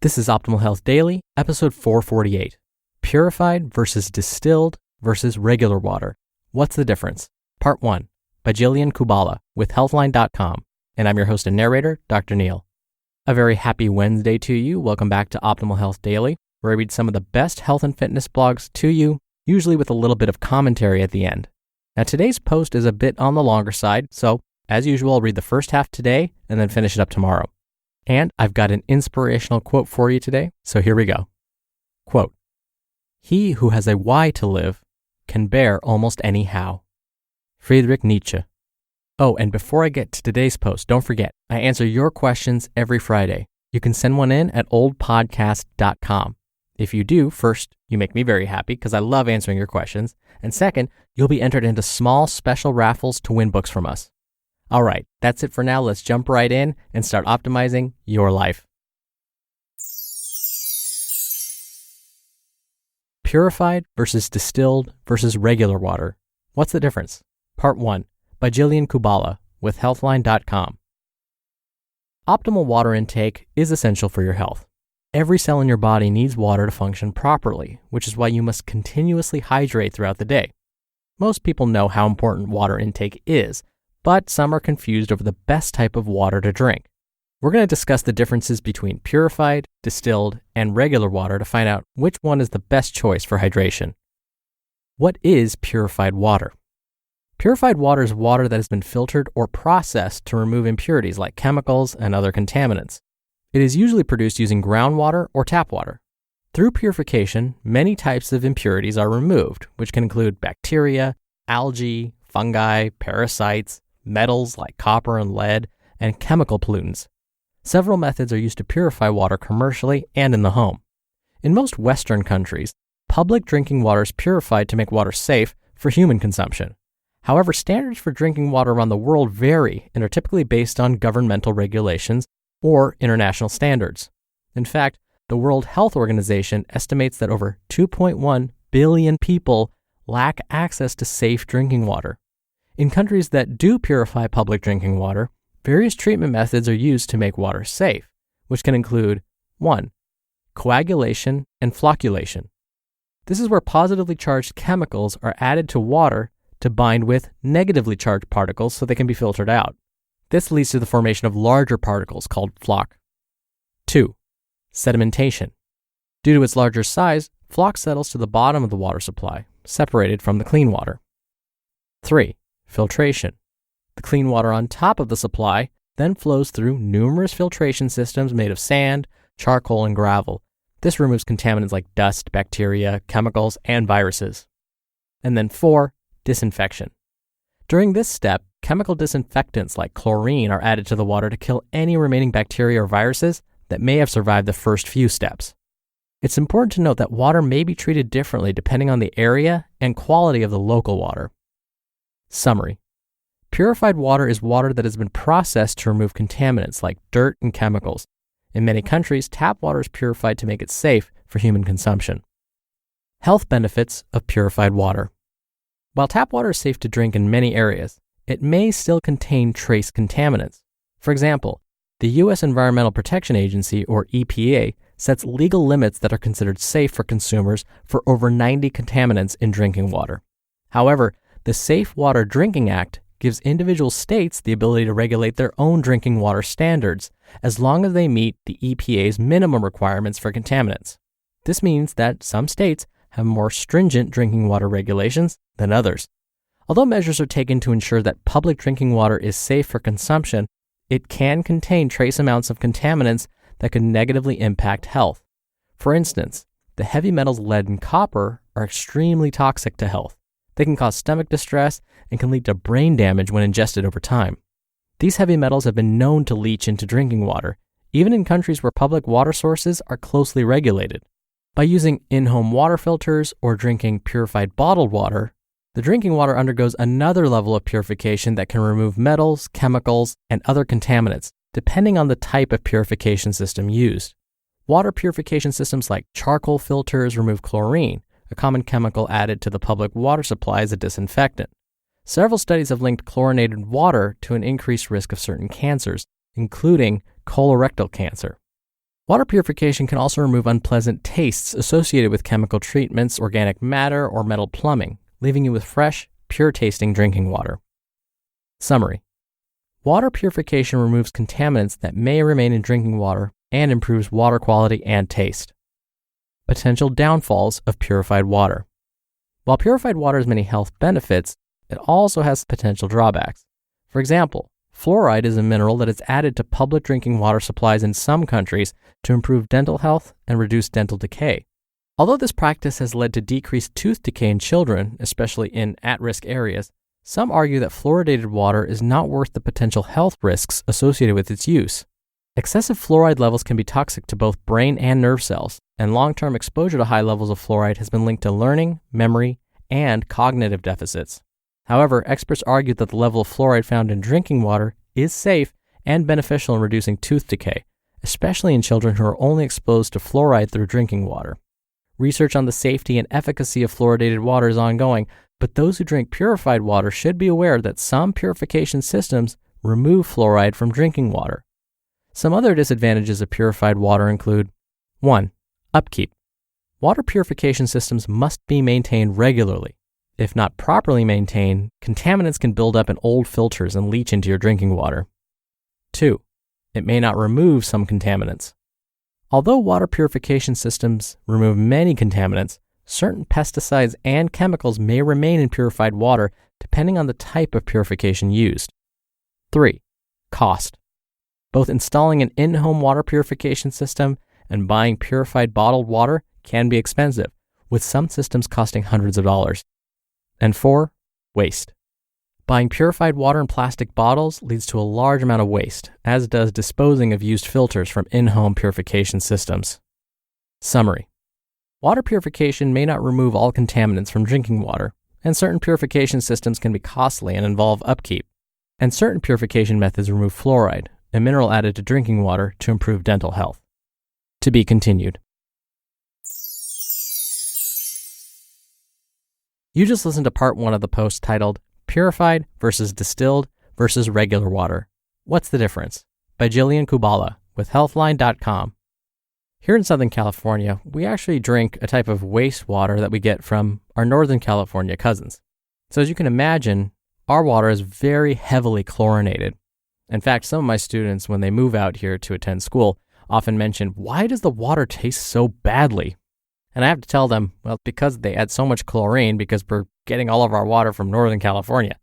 This is Optimal Health Daily, episode 448. Purified versus distilled versus regular water. What's the difference? Part 1, by Jillian Kubala with Healthline.com. And I'm your host and narrator, Dr. Neil. A very happy Wednesday to you. Welcome back to Optimal Health Daily, where I read some of the best health and fitness blogs to you, usually with a little bit of commentary at the end. Now, today's post is a bit on the longer side, so as usual, I'll read the first half today and then finish it up tomorrow. And I've got an inspirational quote for you today, so here we go. Quote, "He who has a why to live can bear almost any how." Friedrich Nietzsche. Oh, and before I get to today's post, don't forget, I answer your questions every Friday. You can send one in at oldpodcast.com. If you do, first, you make me very happy because I love answering your questions. And second, you'll be entered into small special raffles to win books from us. All right, that's it for now. Let's jump right in and start optimizing your life. Purified versus distilled versus regular water. What's the difference? Part 1, by Jillian Kubala with Healthline.com. Optimal water intake is essential for your health. Every cell in your body needs water to function properly, which is why you must continuously hydrate throughout the day. Most people know how important water intake is, but some are confused over the best type of water to drink. We're going to discuss the differences between purified, distilled, and regular water to find out which one is the best choice for hydration. What is purified water? Purified water is water that has been filtered or processed to remove impurities like chemicals and other contaminants. It is usually produced using groundwater or tap water. Through purification, many types of impurities are removed, which can include bacteria, algae, fungi, parasites, metals like copper and lead, and chemical pollutants. Several methods are used to purify water commercially and in the home. In most Western countries, public drinking water is purified to make water safe for human consumption. However, standards for drinking water around the world vary and are typically based on governmental regulations or international standards. In fact, the World Health Organization estimates that over 2.1 billion people lack access to safe drinking water. In countries that do purify public drinking water, various treatment methods are used to make water safe, which can include 1. Coagulation and flocculation. This is where positively charged chemicals are added to water to bind with negatively charged particles so they can be filtered out. This leads to the formation of larger particles called floc. 2. Sedimentation. Due to its larger size, floc settles to the bottom of the water supply, separated from the clean water. 3. Filtration. The clean water on top of the supply then flows through numerous filtration systems made of sand, charcoal, and gravel. This removes contaminants like dust, bacteria, chemicals, and viruses. And then 4. Disinfection. During this step, chemical disinfectants like chlorine are added to the water to kill any remaining bacteria or viruses that may have survived the first few steps. It's important to note that water may be treated differently depending on the area and quality of the local water. Summary. Purified water is water that has been processed to remove contaminants like dirt and chemicals. In many countries, tap water is purified to make it safe for human consumption. Health benefits of purified water. While tap water is safe to drink in many areas, it may still contain trace contaminants. For example, the U.S. Environmental Protection Agency, or EPA, sets legal limits that are considered safe for consumers for over 90 contaminants in drinking water. However, the Safe Water Drinking Act gives individual states the ability to regulate their own drinking water standards as long as they meet the EPA's minimum requirements for contaminants. This means that some states have more stringent drinking water regulations than others. Although measures are taken to ensure that public drinking water is safe for consumption, it can contain trace amounts of contaminants that could negatively impact health. For instance, the heavy metals lead and copper are extremely toxic to health. They can cause stomach distress and can lead to brain damage when ingested over time. These heavy metals have been known to leach into drinking water, even in countries where public water sources are closely regulated. By using in-home water filters or drinking purified bottled water, the drinking water undergoes another level of purification that can remove metals, chemicals, and other contaminants, depending on the type of purification system used. Water purification systems like charcoal filters remove chlorine, a common chemical added to the public water supply as a disinfectant. Several studies have linked chlorinated water to an increased risk of certain cancers, including colorectal cancer. Water purification can also remove unpleasant tastes associated with chemical treatments, organic matter, or metal plumbing, leaving you with fresh, pure-tasting drinking water. Summary. Water purification removes contaminants that may remain in drinking water and improves water quality and taste. Potential downfalls of purified water. While purified water has many health benefits, it also has potential drawbacks. For example, fluoride is a mineral that is added to public drinking water supplies in some countries to improve dental health and reduce dental decay. Although this practice has led to decreased tooth decay in children, especially in at-risk areas, some argue that fluoridated water is not worth the potential health risks associated with its use. Excessive fluoride levels can be toxic to both brain and nerve cells, and long-term exposure to high levels of fluoride has been linked to learning, memory, and cognitive deficits. However, experts argue that the level of fluoride found in drinking water is safe and beneficial in reducing tooth decay, especially in children who are only exposed to fluoride through drinking water. Research on the safety and efficacy of fluoridated water is ongoing, but those who drink purified water should be aware that some purification systems remove fluoride from drinking water. Some other disadvantages of purified water include 1. Upkeep. Water purification systems must be maintained regularly. If not properly maintained, contaminants can build up in old filters and leach into your drinking water. 2. It may not remove some contaminants. Although water purification systems remove many contaminants, certain pesticides and chemicals may remain in purified water depending on the type of purification used. 3. Cost. Both installing an in-home water purification system and buying purified bottled water can be expensive, with some systems costing hundreds of dollars. And 4. Waste. Buying purified water in plastic bottles leads to a large amount of waste, as does disposing of used filters from in-home purification systems. Summary. Water purification may not remove all contaminants from drinking water, and certain purification systems can be costly and involve upkeep. And certain purification methods remove fluoride, a mineral added to drinking water to improve dental health. To be continued. You just listened to part 1 of the post titled Purified versus Distilled versus Regular Water. What's the difference? By Jillian Kubala with Healthline.com. Here in Southern California, we actually drink a type of wastewater that we get from our Northern California cousins. So as you can imagine, our water is very heavily chlorinated. In fact, some of my students, when they move out here to attend school, often mention, why does the water taste so badly? And I have to tell them, well, because they add so much chlorine because we're getting all of our water from Northern California.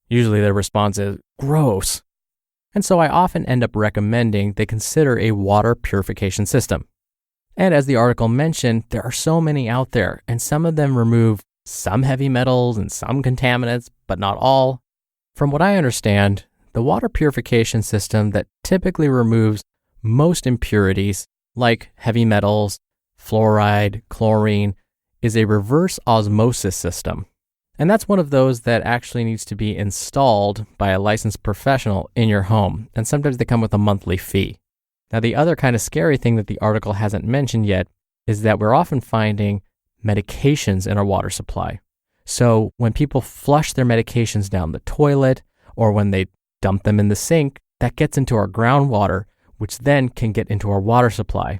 Usually their response is, gross. And so I often end up recommending they consider a water purification system. And as the article mentioned, there are so many out there, and some of them remove some heavy metals and some contaminants, but not all. From what I understand, the water purification system that typically removes most impurities, like heavy metals, fluoride, chlorine, is a reverse osmosis system. And that's one of those that actually needs to be installed by a licensed professional in your home, and sometimes they come with a monthly fee. Now, the other kind of scary thing that the article hasn't mentioned yet is that we're often finding medications in our water supply. So when people flush their medications down the toilet, or when they dump them in the sink, that gets into our groundwater, which then can get into our water supply.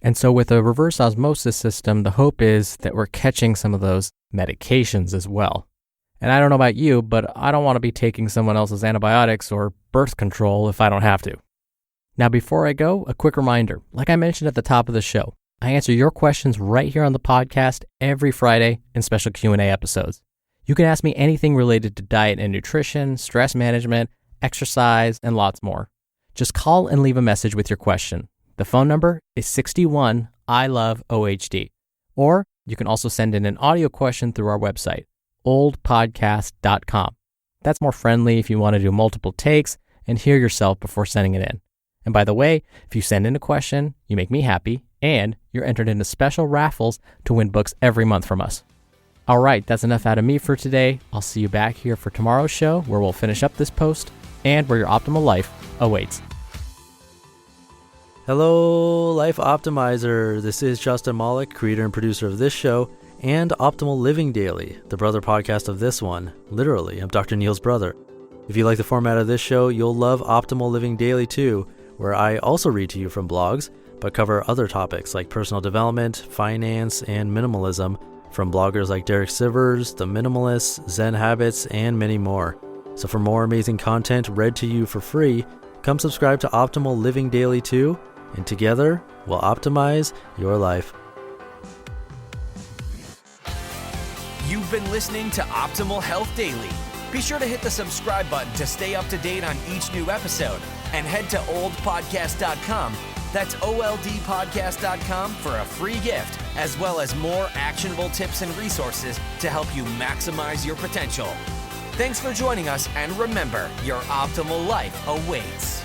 And so with a reverse osmosis system, the hope is that we're catching some of those medications as well. And I don't know about you, but I don't want to be taking someone else's antibiotics or birth control if I don't have to. Now, before I go, a quick reminder. Like I mentioned at the top of the show, I answer your questions right here on the podcast every Friday in special Q&A episodes. You can ask me anything related to diet and nutrition, stress management, exercise, and lots more. Just call and leave a message with your question. The phone number is 61 I love OHD. Or you can also send in an audio question through our website, oldpodcast.com. That's more friendly if you want to do multiple takes and hear yourself before sending it in. And by the way, if you send in a question, you make me happy, and you're entered into special raffles to win books every month from us. All right, that's enough out of me for today. I'll see you back here for tomorrow's show, where we'll finish up this post and where your optimal life awaits. Hello, Life Optimizer. This is Justin Malik, creator and producer of this show and Optimal Living Daily, the brother podcast of this one. Literally, I'm Dr. Neil's brother. If you like the format of this show, you'll love Optimal Living Daily too, where I also read to you from blogs but cover other topics like personal development, finance, and minimalism from bloggers like Derek Sivers, The Minimalists, Zen Habits, and many more. So for more amazing content read to you for free, come subscribe to Optimal Living Daily too, and together we'll optimize your life. You've been listening to Optimal Health Daily. Be sure to hit the subscribe button to stay up to date on each new episode, and head to oldpodcast.com. That's oldpodcast.com for a free gift, as well as more actionable tips and resources to help you maximize your potential. Thanks for joining us, and remember, your optimal life awaits.